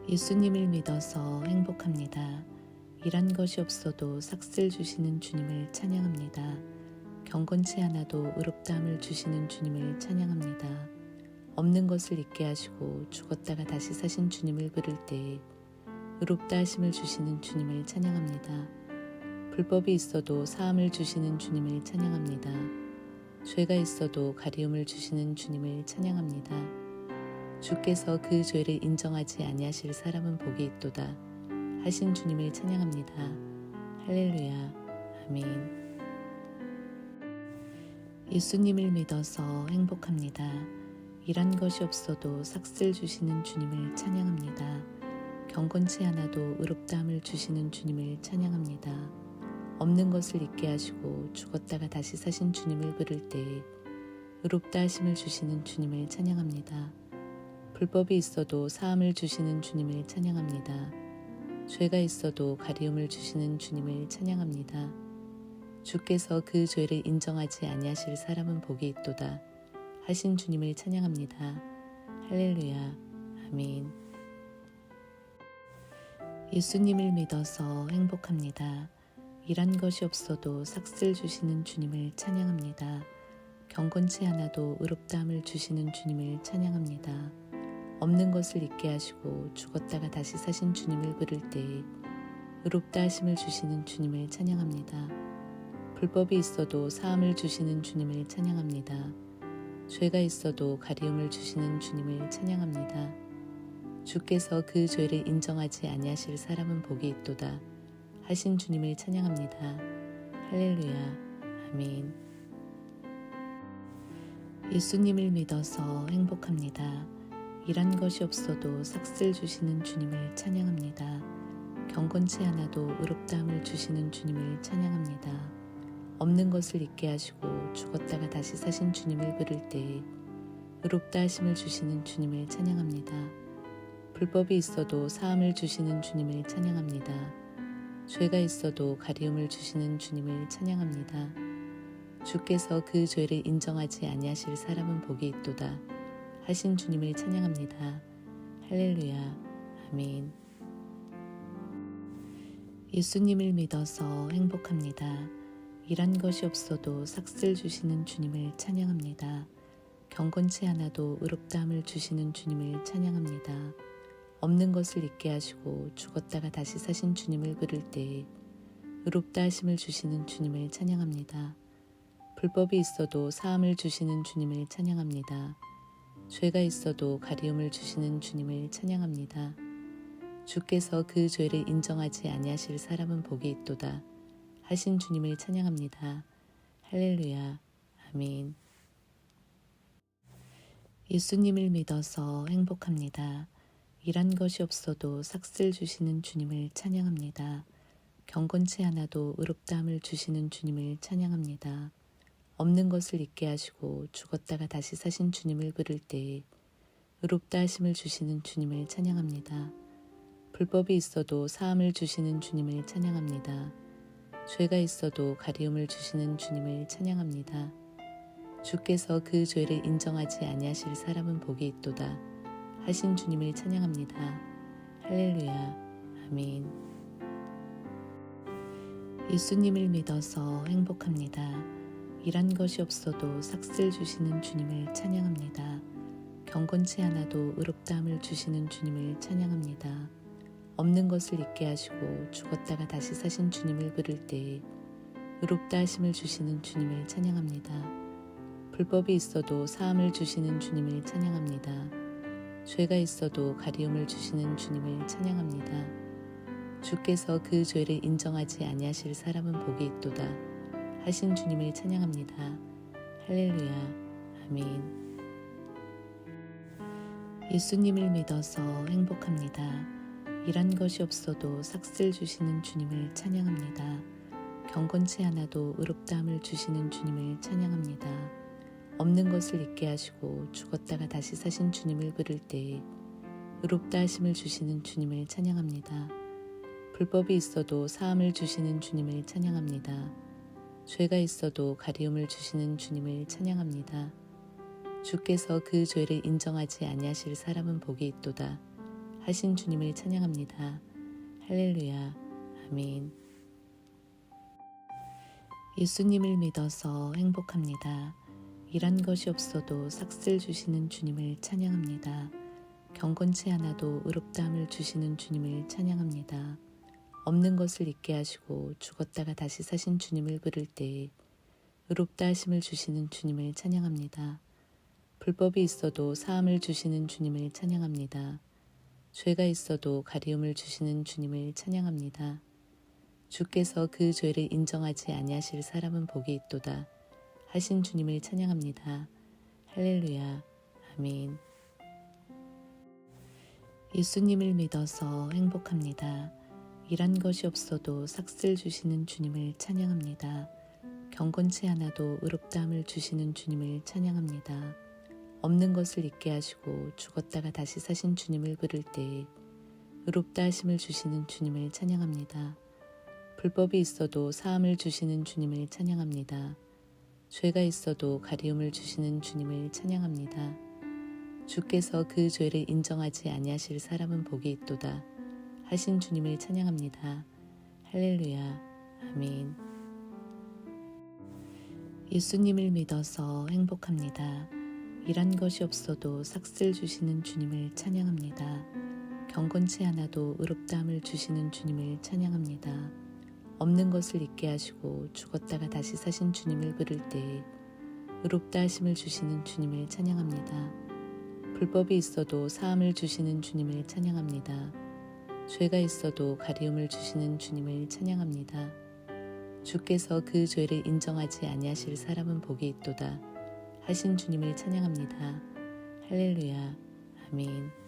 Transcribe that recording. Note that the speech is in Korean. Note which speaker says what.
Speaker 1: 예수님을 믿어서 행복합니다. 일한 것이 없어도 삭슬 주시는 주님을 찬양합니다. 경건치 않아도 의롭다함을 주시는 주님을 찬양합니다. 없는 것을 있게 하시고 죽었다가 다시 사신 주님을 부를 때에 의롭다 하심을 주시는 주님을 찬양합니다. 불법이 있어도 사함을 주시는 주님을 찬양합니다. 죄가 있어도 가리움을 주시는 주님을 찬양합니다. 주께서 그 죄를 인정하지 아니하실 사람은 복이 있도다 하신 주님을 찬양합니다. 할렐루야. 아멘. 예수님을 믿어서 행복합니다. 일한 것이 없어도 삭슬 주시는 주님을 찬양합니다. 경건치 않아도 의롭다함을 주시는 주님을 찬양합니다. 없는 것을 있게 하시고 죽었다가 다시 사신 주님을 부를 때에 의롭다 하심을 주시는 주님을 찬양합니다. 불법이 있어도 사함을 주시는 주님을 찬양합니다. 죄가 있어도 가리움을 주시는 주님을 찬양합니다. 주께서 그 죄를 인정하지 아니하실 사람은 복이 있도다 하신 주님을 찬양합니다. 할렐루야. 아멘. 예수님을 믿어서 행복합니다. 일한 것이 없어도 삭슬 주시는 주님을 찬양합니다. 경건치 않아도 의롭다함을 주시는 주님을 찬양합니다. 없는 것을 있게 하시고 죽었다가 다시 사신 주님을 부를 때에 의롭다 하심을 주시는 주님을 찬양합니다. 불법이 있어도 사함을 주시는 주님을 찬양합니다. 죄가 있어도 가리움을 주시는 주님을 찬양합니다. 주께서 그 죄를 인정하지 아니하실 사람은 복이 있도다 하신 주님을 찬양합니다. 할렐루야. 아멘. 예수님을 믿어서 행복합니다. 일한 것이 없어도 삭슬 주시는 주님을 찬양합니다. 경건치 않아도 의롭다함을 주시는 주님을 찬양합니다. 없는 것을 있게 하시고 죽었다가 다시 사신 주님을 부를 때에 의롭다 하심을 주시는 주님을 찬양합니다. 불법이 있어도 사함을 주시는 주님을 찬양합니다. 죄가 있어도 가리움을 주시는 주님을 찬양합니다. 주께서 그 죄를 인정하지 아니하실 사람은 복이 있도다 하신 주님을 찬양합니다. 할렐루야. 아멘. 예수님을 믿어서 행복합니다. 일한 것이 없어도 삭슬 주시는 주님을 찬양합니다. 경건치 않아도 의롭다함을 주시는 주님을 찬양합니다. 없는 것을 있게 하시고 죽었다가 다시 사신 주님을 부를 때에 의롭다 하심을 주시는 주님을 찬양합니다. 불법이 있어도 사함을 주시는 주님을 찬양합니다. 죄가 있어도 가리움을 주시는 주님을 찬양합니다. 주께서 그 죄를 인정하지 아니하실 사람은 복이 있도다 하신 주님을 찬양합니다. 할렐루야. 아멘. 예수님을 믿어서 행복합니다. 일한 것이 없어도 삭슬 주시는 주님을 찬양합니다. 경건치 않아도 의롭다함을 주시는 주님을 찬양합니다. 없는 것을 있게 하시고 죽었다가 다시 사신 주님을 부를 때에 의롭다 하심을 주시는 주님을 찬양합니다. 불법이 있어도 사함을 주시는 주님을 찬양합니다. 죄가 있어도 가리움을 주시는 주님을 찬양합니다. 주께서 그 죄를 인정하지 아니하실 사람은 복이 있도다 하신 주님을 찬양합니다. 할렐루야. 아멘. 예수님을 믿어서 행복합니다. 일한 것이 없어도 삭슬 주시는 주님을 찬양합니다. 경건치 않아도 의롭다함을 주시는 주님을 찬양합니다. 없는 것을 있게 하시고 죽었다가 다시 사신 주님을 부를 때에 의롭다 하심을 주시는 주님을 찬양합니다. 불법이 있어도 사함을 주시는 주님을 찬양합니다. 죄가 있어도 가리움을 주시는 주님을 찬양합니다. 주께서 그 죄를 인정하지 아니하실 사람은 복이 있도다 하신 주님을 찬양합니다. 할렐루야. 아멘. 예수님을 믿어서 행복합니다. 일한 것이 없어도 삭슬 주시는 주님을 찬양합니다. 경건치 않아도 의롭다함을 주시는 주님을 찬양합니다. 없는 것을 있게 하시고 죽었다가 다시 사신 주님을 부를 때에 의롭다 하심을 주시는 주님을 찬양합니다. 불법이 있어도 사함을 주시는 주님을 찬양합니다. 죄가 있어도 가리움을 주시는 주님을 찬양합니다. 주께서 그 죄를 인정하지 아니하실 사람은 복이 있도다 하신 주님을 찬양합니다. 할렐루야. 아멘. 예수님을 믿어서 행복합니다. 일한 것이 없어도 삭슬 주시는 주님을 찬양합니다. 경건치 않아도 의롭다함을 주시는 주님을 찬양합니다. 없는 것을 있게 하시고 죽었다가 다시 사신 주님을 부를 때에 의롭다 하심을 주시는 주님을 찬양합니다. 불법이 있어도 사함을 주시는 주님을 찬양합니다. 죄가 있어도 가리움을 주시는 주님을 찬양합니다. 주께서 그 죄를 인정하지 아니하실 사람은 복이 있도다 하신 주님을 찬양합니다. 할렐루야. 아멘. 예수님을 믿어서 행복합니다. 일한 것이 없어도 삭슬 주시는 주님을 찬양합니다. 경건치 않아도 의롭다함을 주시는 주님을 찬양합니다. 없는 것을 있게 하시고 죽었다가 다시 사신 주님을 부를 때에 의롭다 하심을 주시는 주님을 찬양합니다. 불법이 있어도 사함을 주시는 주님을 찬양합니다. 죄가 있어도 가리움을 주시는 주님을 찬양합니다. 주께서 그 죄를 인정하지 아니하실 사람은 복이 있도다 하신 주님을 찬양합니다. 할렐루야. 아멘. 예수님을 믿어서 행복합니다. 일한 것이 없어도 삭슬 주시는 주님을 찬양합니다. 경건치 않아도 의롭다함을 주시는 주님을 찬양합니다. 없는 것을 있게 하시고 죽었다가 다시 사신 주님을 부를 때에 의롭다 하심을 주시는 주님을 찬양합니다. 불법이 있어도 사함을 주시는 주님을 찬양합니다. 죄가 있어도 가리움을 주시는 주님을 찬양합니다. 주께서 그 죄를 인정하지 아니하실 사람은 복이 있도다 하신 주님을 찬양합니다. 할렐루야. 아멘.